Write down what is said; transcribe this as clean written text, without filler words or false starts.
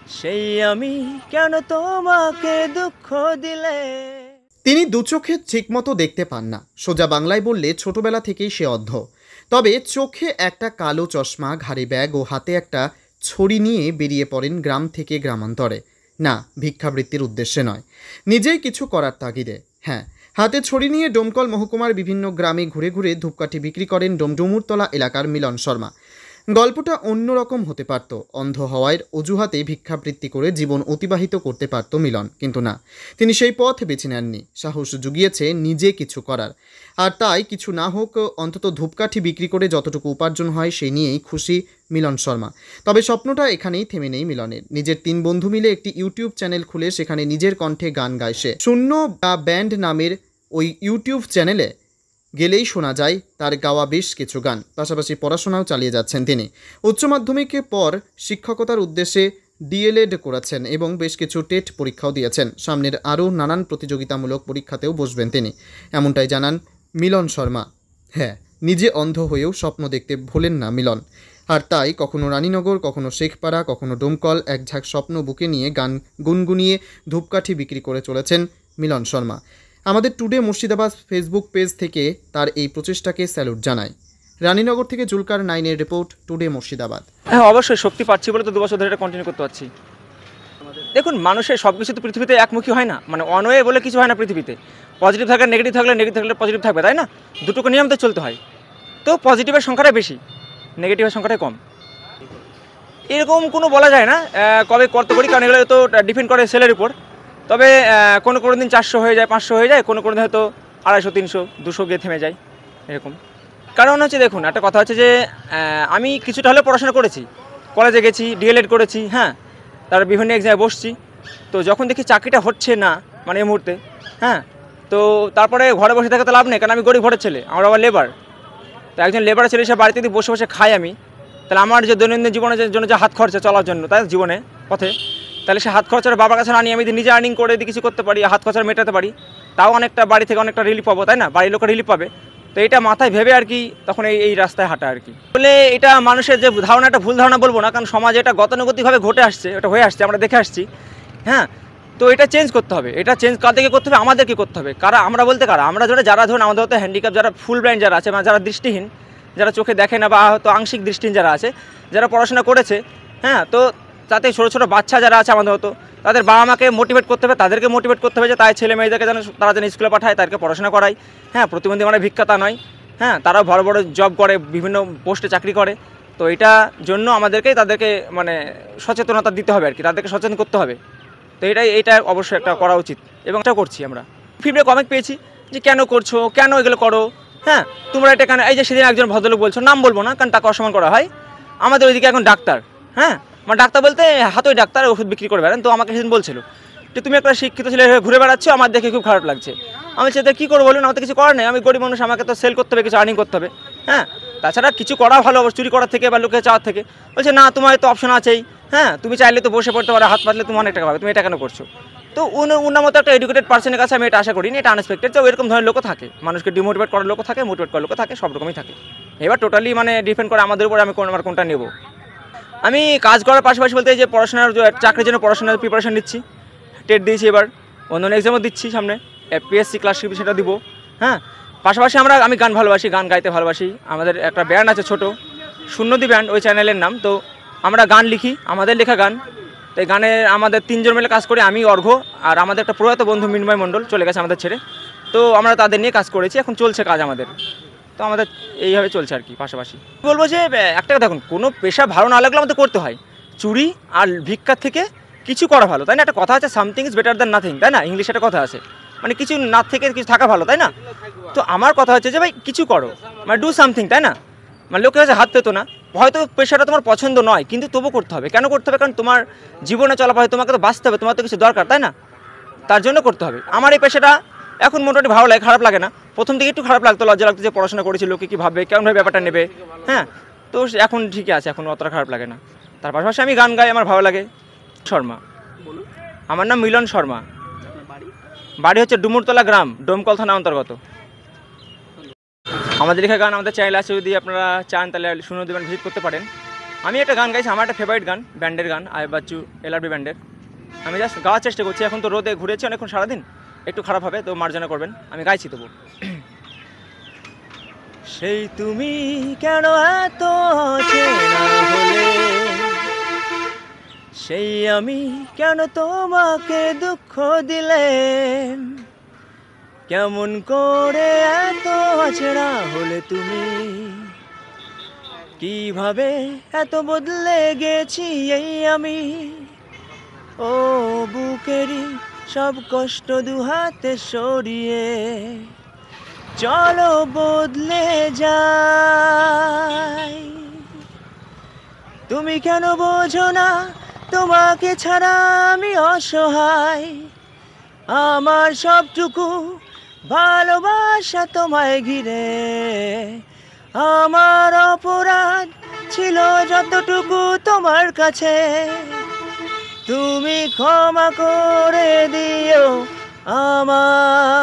সেই আমি কেন তোমাকে দুঃখ দিলে। তিনি দু চোখে ঠিকমতো দেখতে পান না, সোজা বাংলায় বললে ছোটবেলা থেকেই সে অন্ধ। তবে চোখে একটা কালো চশমা, ঘাড়ে ব্যাগ ও হাতে একটা ছড়ি নিয়ে বেরিয়ে পড়েন গ্রাম থেকে গ্রামান্তরে। না, ভিক্ষাবৃত্তির উদ্দেশ্যে নয়, নিজেই কিছু করার তাগিদে। হ্যাঁ, হাতে ছড়ি নিয়ে ডোমকল মহকুমার বিভিন্ন গ্রামে ঘুরে ঘুরে ধূপকাঠি বিক্রি করেন ডুমুরতলা এলাকার মিলন শর্মা। গল্পটা অন্যরকম হতে পারত, অন্ধ হওয়ার অজুহাতে ভিক্ষাবৃত্তি করে জীবন অতিবাহিত করতে পারত মিলন, কিন্তু না, তিনি সেই পথ বেছে নেননি। সাহস জুগিয়েছে নিজে কিছু করার, আর তাই কিছু না হোক অন্তত ধূপকাঠি বিক্রি করে যতটুকু উপার্জন হয় সেই নিয়েই খুশি মিলন শর্মা। তবে স্বপ্নটা এখানেই থেমে নেই মিলনের। নিজের 3 বন্ধু মিলে একটি ইউটিউব চ্যানেল খুলে সেখানে নিজের কণ্ঠে গান গায় সে। শূন্য ব্যান্ড নামের ওই ইউটিউব চ্যানেলে গেলেই শোনা যায় তার গাওয়া বেশ কিছু গান। পাশাপাশি পড়াশোনাও চালিয়ে যাচ্ছেন তিনি। উচ্চ মাধ্যমিকের পর শিক্ষকতার উদ্দেশ্যে ডিএলএড করেছেন এবং বেশ কিছু টেট পরীক্ষাও দিয়েছেন। সামনের আরও নানান প্রতিযোগিতামূলক পরীক্ষাতেও বসবেন তিনি, এমনটাই জানান মিলন শর্মা। হ্যাঁ, নিজে অন্ধ হয়েও স্বপ্ন দেখতে ভোলেন না মিলন। আর তাই কখনো রানীনগর, কখনো শেখপাড়া, কখনো ডোমকল, এক ঝাঁক স্বপ্ন বুকে নিয়ে গান গুনগুনিয়ে ধূপকাঠি বিক্রি করে চলেছেন মিলন শর্মা। আমাদের টুডে মুর্শিদাবাদ ফেসবুক পেজ থেকে তার এই প্রচেষ্টাকে স্যালুট জানায়। রানীনগর থেকে জুলকার 9-এর রিপোর্ট, টুডে মুর্শিদাবাদ। হ্যাঁ, অবশ্যই শক্তি পাচ্ছি বলে তো 2 বছর ধরে এটা কন্টিনিউ করতে পারছি। দেখুন, মানুষের সব কিছু তো পৃথিবীতে একমুখী হয় না, মানে অনওয়ে বলে কিছু হয় না পৃথিবীতে। পজিটিভ থাকলে নেগেটিভ থাকলে, নেগেটিভ থাকলে পজিটিভ থাকবে, তাই না? দুটোকে নিয়ম তো চলতে হয়। তো পজিটিভের সংখ্যাটা বেশি, নেগেটিভের সংখ্যাটাই কম। এরকম কোনো বলা যায় না কবে করতে পারি, কারণ এগুলো তো ডিপেন্ড করে সেলের উপর। তবে কোনো দিন 400 হয়ে যায়, 500 হয়ে যায়, কোনো দিন হয়তো 250, 300, 200 গিয়ে থেমে যায়, এরকম। কারণ হচ্ছে দেখুন, একটা কথা হচ্ছে যে আমি কিছুটা হলেও পড়াশোনা করেছি, কলেজে গেছি, ডিএলএড করেছি, হ্যাঁ, তার বিভিন্ন এক্সামে বসছি। তো যখন দেখি চাকরিটা হচ্ছে না, মানে এই মুহূর্তে, হ্যাঁ, তো তারপরে ঘরে বসে থাকতে লাভ নেই, কারণ আমি গরিব ঘরের ছেলে, আমার আবার লেবার। তো একজন লেবার ছেলে সে বাড়িতে যদি বসে বসে খাই আমি, তাহলে আমার যে দৈনন্দিন জীবনের জন্য যে হাত খরচা চলার জন্য, তাই জীবনে পথে, তাহলে সে হাত খরচার বাবার কাছে না নিয়ে আমি যদি নিজে আর্নিং করে যদি কিছু করতে পারি, হাত খরচা মেটাতে পারি, তাও অনেকটা বাড়ি থেকে অনেকটা রিলিফ পাবো, তাই না? বাড়ির লোকের রিলিফ পাবে। তো এটা মাথায় ভেবে আর কি তখন এই রাস্তায় হাঁটা আর কি। বলে এটা মানুষের যে ধারণা, একটা ভুল ধারণা বলবো না, কারণ সমাজে এটা গতানুগতিকভাবে ঘটে আসছে, এটা হয়ে আসছে, আমরা দেখে আসছি, হ্যাঁ। তো এটা চেঞ্জ করতে হবে, এটা চেঞ্জ কাদেরকে করতে হবে? আমাদেরকে করতে হবে। কারা আমরা বলতে কারা? আমরা যারা ধরুন আমাদের হয়তো হ্যান্ডিক্যাপ, যারা ফুল ব্লাইন্ড যারা আছে, মানে যারা দৃষ্টিহীন, যারা চোখে দেখে না বা হয়তো আংশিক দৃষ্টিহীন যারা আছে, যারা পড়াশোনা করেছে, হ্যাঁ, তো তাতে ছোটো ছোটো বাচ্চা যারা আছে আমাদের হতো, তাদের বাবা মাকে মোটিভেট করতে হবে, তাদেরকে মোটিভেট করতে হবে যে তাই ছেলে মেয়েদেরকে যেন তারা যেন স্কুলে পাঠায়, তাদেরকে পড়াশোনা করায়, হ্যাঁ। প্রতিবন্ধী মানে ভিক্ষা তা নয়, হ্যাঁ, তারাও বড় বড় জব করে, বিভিন্ন পোস্টে চাকরি করে। তো এটা জন্য তাদেরকে মানে সচেতনতা দিতে হবে আর কি, তাদেরকে সচেতন করতে হবে। তো এটা অবশ্যই একটা করা উচিত, এবং এটা করছি আমরা। ফিডব্যাক অনেক পেয়েছি যে কেন করছো, কেন এগুলো করো, হ্যাঁ, তোমরা এটা কেন। এই যে সেদিন একজন ভদ্রলোক বলছো, নাম বলবো না কারণ তাকে অসম্মান করা হয়, আমাদের ওইদিকে এখন ডাক্তার, হ্যাঁ, মানে ডাক্তার বলতে হাতই ডাক্তার, ওষুধ বিক্রি করে বেড়ান। তো আমাকে সেদিন বলছিল যে তুমি একটা শিক্ষিত ছেলে ঘুরে বেড়াচ্ছ, আমার দেখে খুব খারাপ লাগছে। আমি সেটা কী করবো বলুন, আমার তো কিছু করার নেই, আমি গরিব মানুষ, আমাকে তো সেল করতে হবে, কিছু আর্নিং করতে হবে, হ্যাঁ। তাছাড়া কিছু করা ভালো, চুরি করার থেকে বা লোকে চাওয়ার থেকে। বলছে না, তোমার তো অপশন আছেই, হ্যাঁ, তুমি চাইলে তো বসে পড়তে পারো, হাত পাতলে তুমি অনেক টাকা পাবে, তুমি এটা কেন করছো? তো উনার মতো একটা এডুকেটেড পার্সনের কাছে আমি এটা আশা করিনি, এটা আনএক্সপেক্টেড। তো এরকম ধরনের লোকও থাকে, মানুষকে ডিমোটিভেট করার লোকও থাকে, মোটিভেট করার লোকও থাকে, সব রকমই থাকে। এবার টোটালি মানে ডিপেন্ড করে আমাদের উপর, আমি আমার কোনটা নেব। আমি কাজ করার পাশাপাশি বলতে যে পড়াশোনার চাকরির জন্য পড়াশোনার প্রিপারেশন নিচ্ছি, টেট দিয়েছি, এবার অন্য এক্সামও দিচ্ছি, সামনে পিএসসি ক্লাসশিপ সেটা দিব, হ্যাঁ। পাশাপাশি আমি গান ভালোবাসি, গান গাইতে ভালোবাসি। আমাদের একটা ব্যান্ড আছে ছোটো, শূন্যদি ব্যান্ড, ওই চ্যানেলের নাম। তো আমরা গান লিখি, আমাদের লেখা গান। তো এই গানে আমাদের 3 জন মিলে কাজ করি, আমি, অর্ঘ্য, আর আমাদের একটা প্রয়াত বন্ধু মিন্ময় মণ্ডল, চলে গেছে আমাদের ছেড়ে। তো আমরা তাদের নিয়ে কাজ করেছি, এখন চলছে কাজ আমাদের। তো আমাদের এইভাবে চলছে আর কি। পাশাপাশি বলবো যে একটা দেখুন, কোনো পেশা ভালো না লাগলে আমাদের করতে হয়। চুরি আর ভিক্ষার থেকে কিছু করা ভালো, তাই না? একটা কথা আছে, something is better than nothing, তাই না? ইংলিশে একটা কথা আছে, মানে কিছু না থেকে কিছু থাকা ভালো, তাই না? তো আমার কথা হচ্ছে যে ভাই কিছু করো, মানে ডু সামথিং, তাই না? মানে লোকের কাছে হাত পেতো না, হয়তো পেশাটা তোমার পছন্দ নয়, কিন্তু তবু করতে হবে। কেন করতে হবে? কারণ তোমার জীবনে চলাফেরা, তোমাকে তো বাঁচতে হবে, তোমার তো কিছু দরকার, তাই না? তার জন্য করতে হবে। আমার এই পেশাটা এখন মোটামুটি ভালো লাগে, খারাপ লাগে না। প্রথম দিকে একটু খারাপ লাগতো, লজ্জা লাগতো যে পড়াশোনা করেছি, লোকে কী ভাববে, কেমনভাবে ব্যাপারটা নেবে, হ্যাঁ। তো এখন ঠিকই আছে, এখন অতটা খারাপ লাগে না। তার পাশাপাশি আমি গান গাই, আমার ভালো লাগে। শর্মা, আমার নাম মিলন শর্মা। বাড়ি হচ্ছে ডুমুরতলা গ্রাম, ডোমকল থানা অন্তর্গত। আমাদের লেখা গান আমাদের চ্যানেল আছে, যদি আপনারা চান তাহলে শুনে দেবেন, ভিজিট করতে পারেন। আমি একটা গান গাইছি, আমার একটা ফেভারিট গান, ব্যান্ডের গান, আই বাচ্চু এলআরবি ব্যান্ডের। আমি জাস্ট গাওয়ার চেষ্টা করছি, এখন তো রোদে ঘুরেছি অনেকক্ষণ সারাদিন, একটু খারাপ হবে তো মার্জনা করবেন, আমি গাইছি তবু। সেই তুমি কেন এত অচেনা হলে, সেই আমি কেন তোমাকে দুঃখ দিলে, কেমন করে এত অচেনা হলে তুমি, কিভাবে এত বদলে গেছি এই আমি। ও বুকেরই সব কষ্ট দুহাতে সরিয়ে চলো বদলে যাই। তুমি কেন বোঝো না তোমাকে ছাড়া আমি অসহায়, আমার সবটুকু ভালোবাসা তোমায় ঘিরে, আমার অপরাধ ছিল যতটুকু তোমার কাছে, তুমি ক্ষমা করে দিও আমায়।